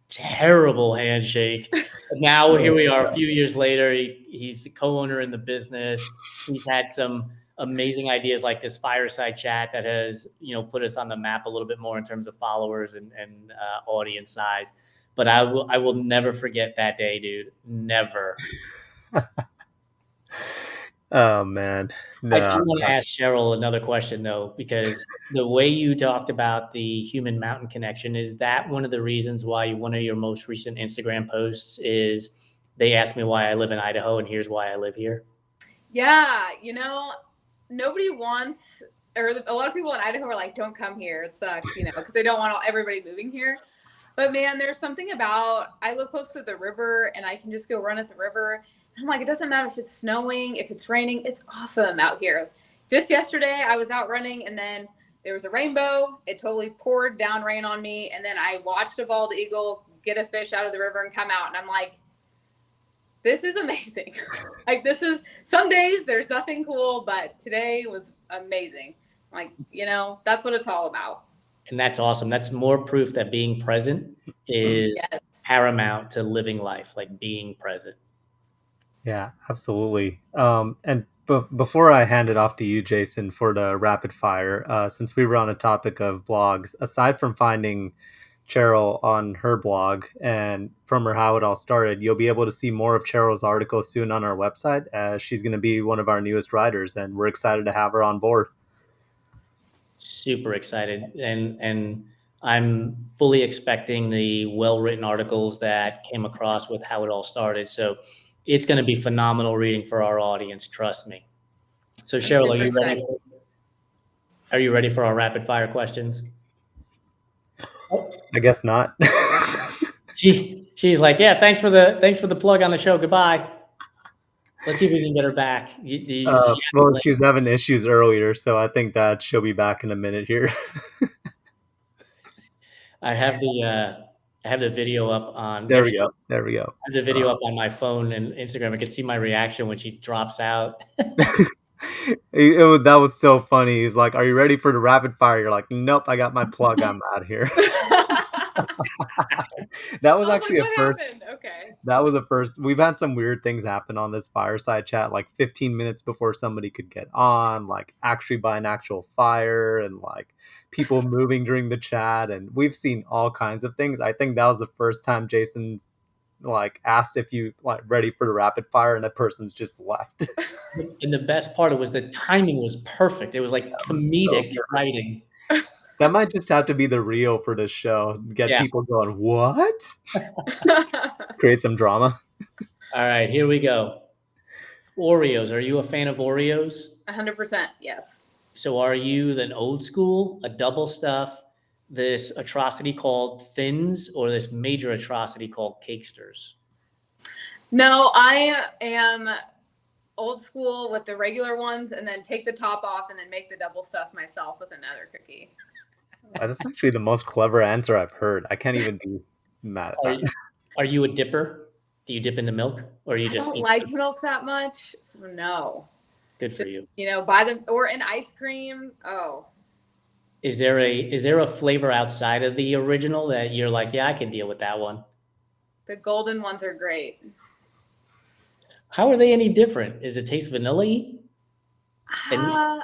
terrible handshake. But now here we are a few years later. He's the co-owner in the business. He's had some amazing ideas like this Fireside Chat that has, you know, put us on the map a little bit more in terms of followers and audience size. But I will never forget that day, dude. Never. Oh man. No, I do want to ask Cheryl another question though, because the way you talked about the Human Mountain Connection, is that one of the reasons why one of your most recent Instagram posts is they asked me why I live in Idaho and here's why I live here? Yeah, you know, nobody wants, or a lot of people in Idaho are like, don't come here. It sucks, you know, because they don't want everybody moving here. But man, there's something about, I live close to the river and I can just go run at the river. I'm like, it doesn't matter if it's snowing, if it's raining, it's awesome out here. Just yesterday, I was out running and then there was a rainbow. It totally poured down rain on me. And then I watched a bald eagle get a fish out of the river and come out. And I'm like, this is amazing. Like, this is, some days there's nothing cool, but today was amazing. Like, you know, that's what it's all about. And that's awesome. That's more proof that being present is paramount to living life, like being present. Yeah, absolutely. And before I hand it off to you, Jason, for the rapid fire, since we were on a topic of blogs, aside from finding Cheryl on her blog and from her how it all started, you'll be able to see more of Cheryl's articles soon on our website, as she's going to be one of our newest writers, and we're excited to have her on board. Super excited. And I'm fully expecting the well-written articles that came across with how it all started. So it's going to be phenomenal reading for our audience. Trust me. So Cheryl, are you ready for our rapid fire questions? I guess not. She's like, yeah, thanks for the plug on the show. Goodbye. Let's see if we can get her back. Well, she was having issues earlier, so I think that she'll be back in a minute here. I have the video up on. There we go. I have the video up on my phone and Instagram. I could see my reaction when she drops out. That was so funny. He's like, "Are you ready for the rapid fire?" You're like, "Nope, I got my plug. I'm out of here." That was I was actually like, a what first. happened? Okay. That was a first. We've had some weird things happen on this fireside chat, like 15 minutes before somebody could get on, like actually by an actual fire, and like people moving during the chat. And we've seen all kinds of things. I think that was the first time Jason like asked if you like ready for the rapid fire, and that person's just left. And the best part was the timing was perfect. It was like comedic So writing. that might just have to be the reel for this show. Get Yeah. people going, what? Create some drama. All right, here we go. Oreos. Are you a fan of Oreos? 100%, yes. So are you the old school, a double stuff, this atrocity called Thins, or this major atrocity called Cakesters? No, I am old school with the regular ones, and then take the top off and then make the double stuff myself with another cookie. That's actually the most clever answer I've heard. I can't even be mad at that. Are you a dipper? Do you dip in the milk, or you I just don't eat like milk that much, so no. Good for you. You know, buy them, or an ice cream. Oh, Is there a flavor outside of the original that you're like, yeah, I can deal with that one? the golden ones are great. How are they any different? Is it taste vanilla-y? I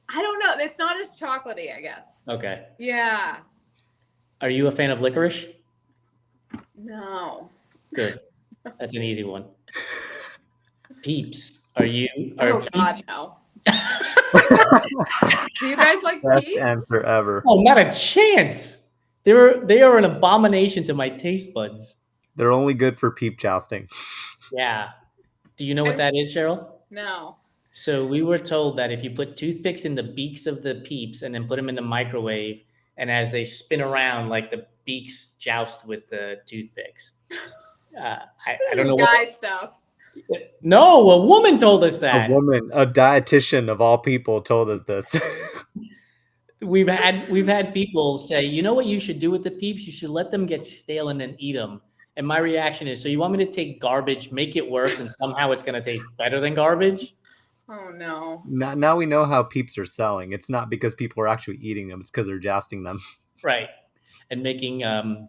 don't know. It's not as chocolatey, I guess. Okay. Yeah. Are you a fan of licorice? No. Good. That's an easy one. Peeps. Are Oh Peeps? God, no. Do you guys like Best peeps? answer ever. Oh, not a chance. They are an abomination to my taste buds. They're only good for peep jousting. Yeah. Do you know what that is, Cheryl? No. So we were told that if you put toothpicks in the beaks of the peeps and then put them in the microwave, and as they spin around, like the beaks joust with the toothpicks. I don't know guy stuff. No, a woman told us that. A woman, a dietitian of all people, told us this. We've had people say, you know what you should do with the peeps? You should let them get stale and then eat them. And my reaction is, so you want me to take garbage, make it worse, and somehow it's going to taste better than garbage? Oh no. Now we know how peeps are selling. It's not because people are actually eating them. It's because they're jousting them. Right. And making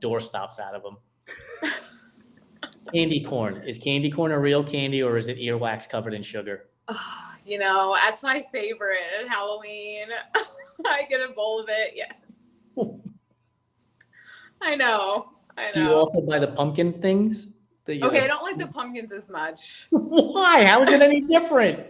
door stops out of them. Candy corn. Is candy corn a real candy, or is it earwax covered in sugar? Oh, you know, that's my favorite at Halloween. I get a bowl of it. Yes. I know. Do you also buy the pumpkin things? Okay, I don't like the pumpkins as much. Why? How is it any different?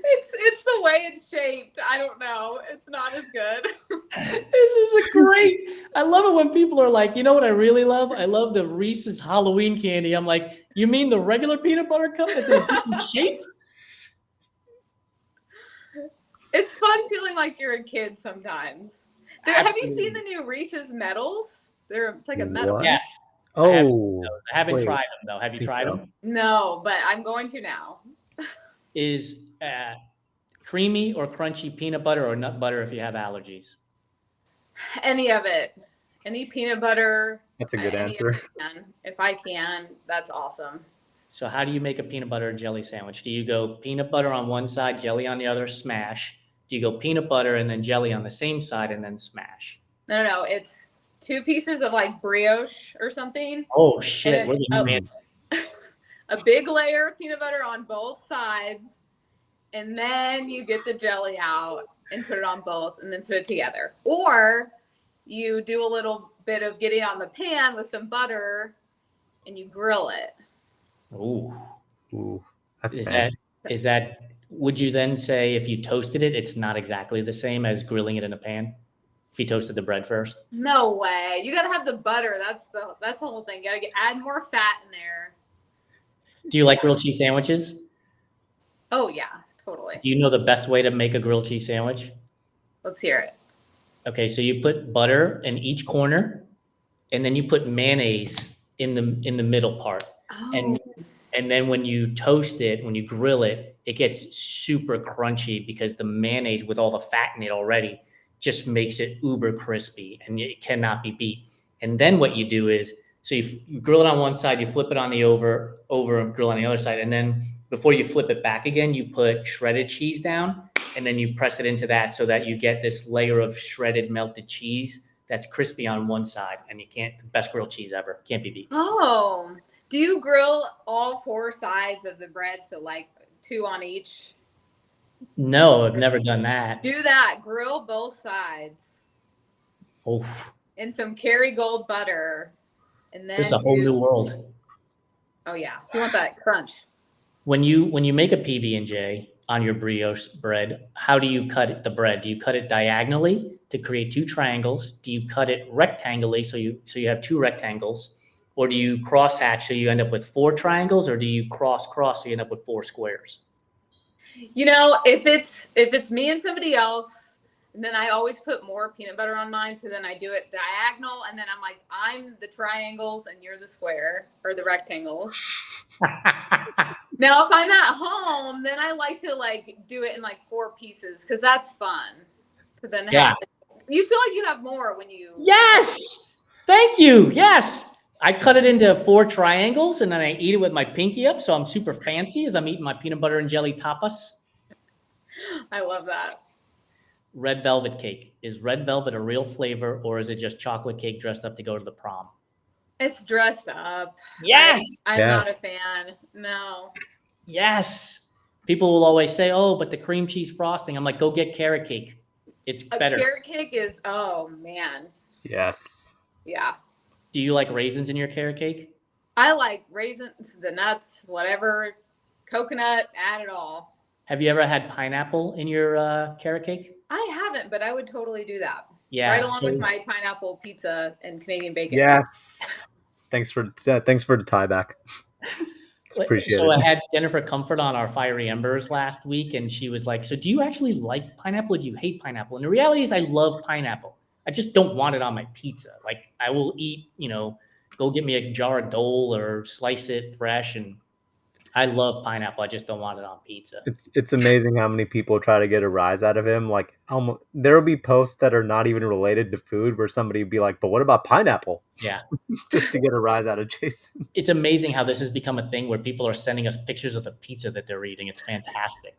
It's the way it's shaped. I don't know. It's not as good. This is a great. I love it when people are like, you know what I really love? I love the Reese's Halloween candy. I'm like, you mean the regular peanut butter cup that's in a different shape? It's fun feeling like you're a kid sometimes. Have you seen the new Reese's medals? It's like a medal. What? Yes. Oh, I haven't wait. tried them though. Have you tried them? No, but I'm going to now. Is creamy or crunchy peanut butter or nut butter if you have allergies? Any of it. Any peanut butter. That's a good answer. If I can, that's awesome. So how do you make a peanut butter and jelly sandwich? Do you go peanut butter on one side, jelly on the other, smash? Do you go peanut butter and then jelly on the same side and then smash? No. It's 2 pieces of like brioche or something. Oh shit! We're getting a big layer of peanut butter on both sides, and then you get the jelly out and put it on both and then put it together. Or you do a little bit of getting on the pan with some butter and you grill it. Ooh, that's is that would you then say if you toasted it, it's not exactly the same as grilling it in a pan? If you toasted the bread first? No way. You gotta have the butter. That's the whole thing. You gotta add more fat in there. Do you like grilled cheese sandwiches? Oh yeah, totally. Do you know the best way to make a grilled cheese sandwich? Let's hear it. Okay, so you put butter in each corner, and then you put mayonnaise in the middle part. Oh. And then when you toast it, when you grill it, it gets super crunchy because the mayonnaise with all the fat in it already just makes it uber crispy and it cannot be beat. And then what you do is, so you grill it on one side, you flip it on the over and grill on the other side. And then before you flip it back again, you put shredded cheese down and then you press it into that so that you get this layer of shredded melted cheese that's crispy on one side, and the best grilled cheese ever. Can't be beat. Oh, do you grill all 4 sides of the bread? So like 2 on each? No, I've never done that. Do that. Grill both sides Oh, in some Kerrygold butter. And then this is a whole new world. Oh yeah. You want that crunch. When you make a PB&J on your brioche bread, how do you cut the bread? Do you cut it diagonally to create 2 triangles? Do you cut it rectangly so you have 2 rectangles? Or do you cross hatch so you end up with 4 triangles? Or do you cross so you end up with 4 squares? You know, if it's me and somebody else, and then I always put more peanut butter on mine, so then I do it diagonal, and then I'm like, I'm the triangles and you're the square or the rectangles. Now, if I'm at home, then I like to like do it in like 4 pieces because that's fun. To then have you feel like you have more when you. Yes. Thank you. Yes. I cut it into 4 triangles and then I eat it with my pinky up. So I'm super fancy as I'm eating my peanut butter and jelly tapas. I love that. Red velvet cake. Is red velvet a real flavor or is it just chocolate cake dressed up to go to the prom? It's dressed up. Yes. I'm not a fan. No. Yes. People will always say, oh, but the cream cheese frosting. I'm like, go get carrot cake. It's better. Carrot cake is, oh man. Yes. Yeah. Do you like raisins in your carrot cake? I like raisins, the nuts, whatever, coconut, add it all. Have you ever had pineapple in your carrot cake? I haven't, but I would totally do that. Yeah. Right along with my pineapple pizza and Canadian bacon. Yes. Thanks for the tie back. So I had Jennifer Comfort on our Fiery Embers last week, and she was like, so do you actually like pineapple or do you hate pineapple? And the reality is I love pineapple. I just don't want it on my pizza. Like I will eat, go get me a jar of Dole or slice it fresh. And I love pineapple. I just don't want it on pizza. It's amazing how many people try to get a rise out of him. Like there will be posts that are not even related to food where somebody would be like, but what about pineapple? Yeah. Just to get a rise out of Jason. It's amazing how this has become a thing where people are sending us pictures of the pizza that they're eating. It's fantastic.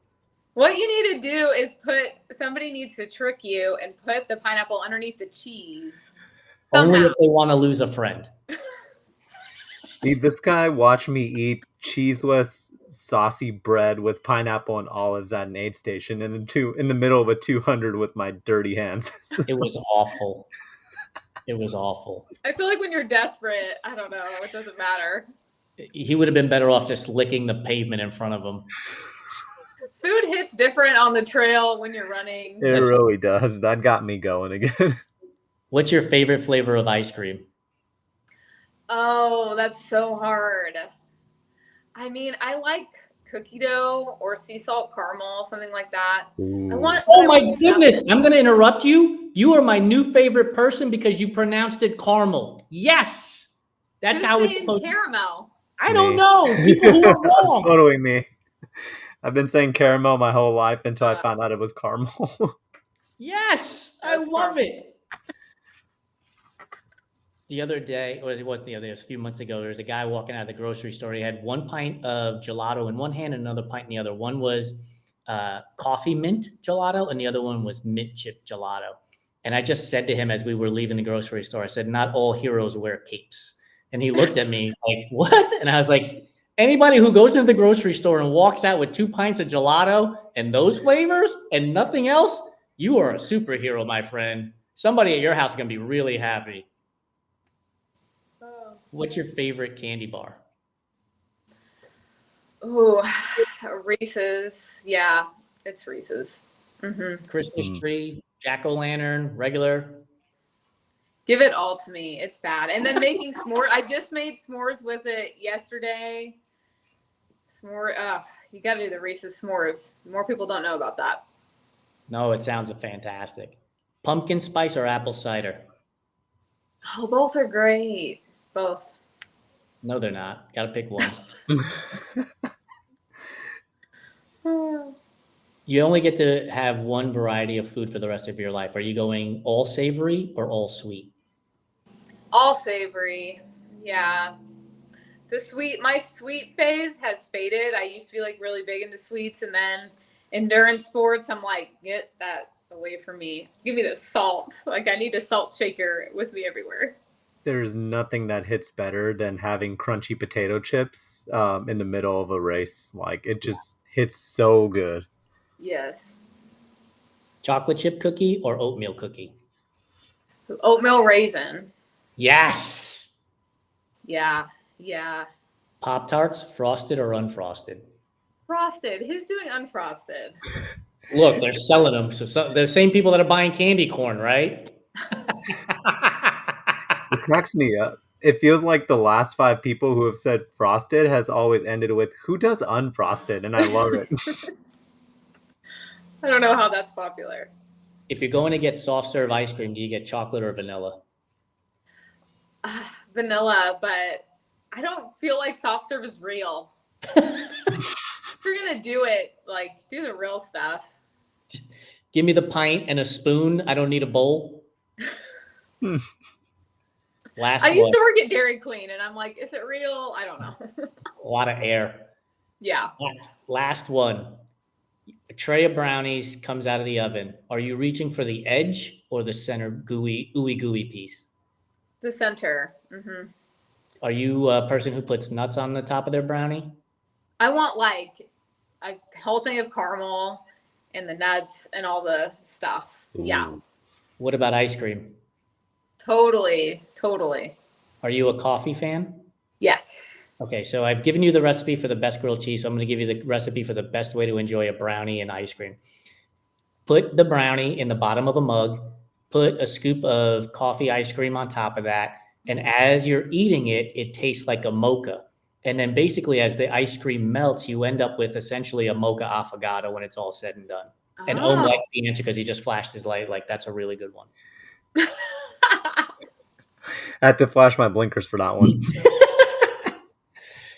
What you need to do is somebody needs to trick you and put the pineapple underneath the cheese. Somehow. Only if they want to lose a friend. This guy watched me eat cheeseless, saucy bread with pineapple and olives at an aid station in the middle of a 200 with my dirty hands. It was awful. It was awful. I feel like when you're desperate, I don't know, it doesn't matter. He would have been better off just licking the pavement in front of him. Food hits different on the trail when you're running. It really does. That got me going again. What's your favorite flavor of ice cream? Oh, that's so hard. I mean, I like cookie dough or sea salt caramel, something like that. Oh my goodness. I'm going to interrupt you. You are my new favorite person because you pronounced it caramel. Yes. That's how it's supposed to be. Caramel. I don't know. People who are wrong. Totally me. I've been saying caramel my whole life until I found out it was caramel. Yes. I love it. The other day, or it wasn't the other day, it was a few months ago, there was a guy walking out of the grocery store. He had 1 pint of gelato in one hand and another pint in the other. One was coffee mint gelato and the other one was mint chip gelato. And I just said to him as we were leaving the grocery store, I said, not all heroes wear capes. And he looked at me, he's like, what? And I was like, anybody who goes into the grocery store and walks out with 2 pints of gelato and those flavors and nothing else, you are a superhero, my friend. Somebody at your house is going to be really happy. What's your favorite candy bar? Ooh, Reese's. Yeah, it's Reese's. Mm-hmm. Christmas tree, jack-o'-lantern, regular. Give it all to me. It's bad. And then making s'mores. I just made s'mores with it yesterday. You got to do the Reese's s'mores. More people don't know about that. No, it sounds fantastic. Pumpkin spice or apple cider? Oh, both are great. Both. No, they're not. Got to pick one. You only get to have one variety of food for the rest of your life. Are you going all savory or all sweet? All savory. Yeah. My sweet phase has faded. I used to be like really big into sweets, and then endurance sports, I'm like, get that away from me. Give me the salt. Like I need a salt shaker with me everywhere. There's nothing that hits better than having crunchy potato chips in the middle of a race. Like it just hits so good. Yes. Chocolate chip cookie or oatmeal cookie? Oatmeal raisin. Yes. Yeah. Yeah. Pop-Tarts, frosted or unfrosted? Frosted. Who's doing unfrosted? Look, they're selling them. So the same people that are buying candy corn, right? It cracks me up. It feels like the last 5 people who have said frosted has always ended with who does unfrosted, and I love it. I don't know how that's popular. If you're going to get soft serve ice cream, do you get chocolate or vanilla? Vanilla, but I don't feel like soft serve is real. If you're gonna do it, like do the real stuff. Give me the pint and a spoon. I don't need a bowl. Last I used one. to work at Dairy Queen, and I'm like, is it real? I don't know. A lot of air. Yeah. Last one. A tray of brownies comes out of the oven. Are you reaching for the edge or the center gooey piece? The center. Mm-hmm. Are you a person who puts nuts on the top of their brownie? I want like a whole thing of caramel and the nuts and all the stuff. Ooh. Yeah. What about ice cream? Totally. Are you a coffee fan? Yes. Okay, so I've given you the recipe for the best grilled cheese. So I'm going to give you the recipe for the best way to enjoy a brownie and ice cream. Put the brownie in the bottom of a mug, put a scoop of coffee ice cream on top of that. And as you're eating it, it tastes like a mocha. And then basically as the ice cream melts, you end up with essentially a mocha affogato when it's all said and done. And Ohm likes the answer because he just flashed his light. Like, that's a really good one. I had to flash my blinkers for that one.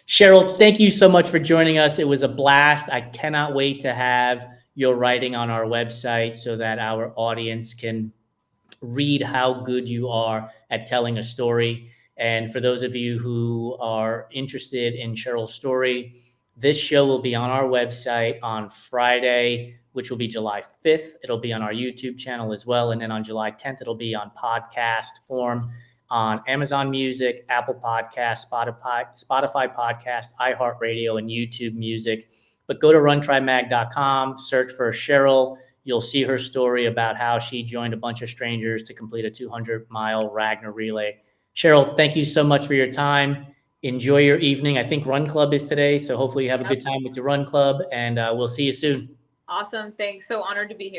Cheryl, thank you so much for joining us. It was a blast. I cannot wait to have your writing on our website so that our audience can read how good you are at telling a story. And for those of you who are interested in Cheryl's story, this show will be on our website on Friday, which will be July 5th. It'll be on our YouTube channel as well. And then on July 10th, it'll be on podcast form on Amazon Music, Apple Podcasts, Spotify Podcast, iHeartRadio, and YouTube Music. But go to runtrimag.com, search for Cheryl. You'll see her story about how she joined a bunch of strangers to complete a 200-mile Ragnar relay. Cheryl, thank you so much for your time. Enjoy your evening. I think Run Club is today, so hopefully you have a good time with your Run Club, and we'll see you soon. Awesome. Thanks. So honored to be here.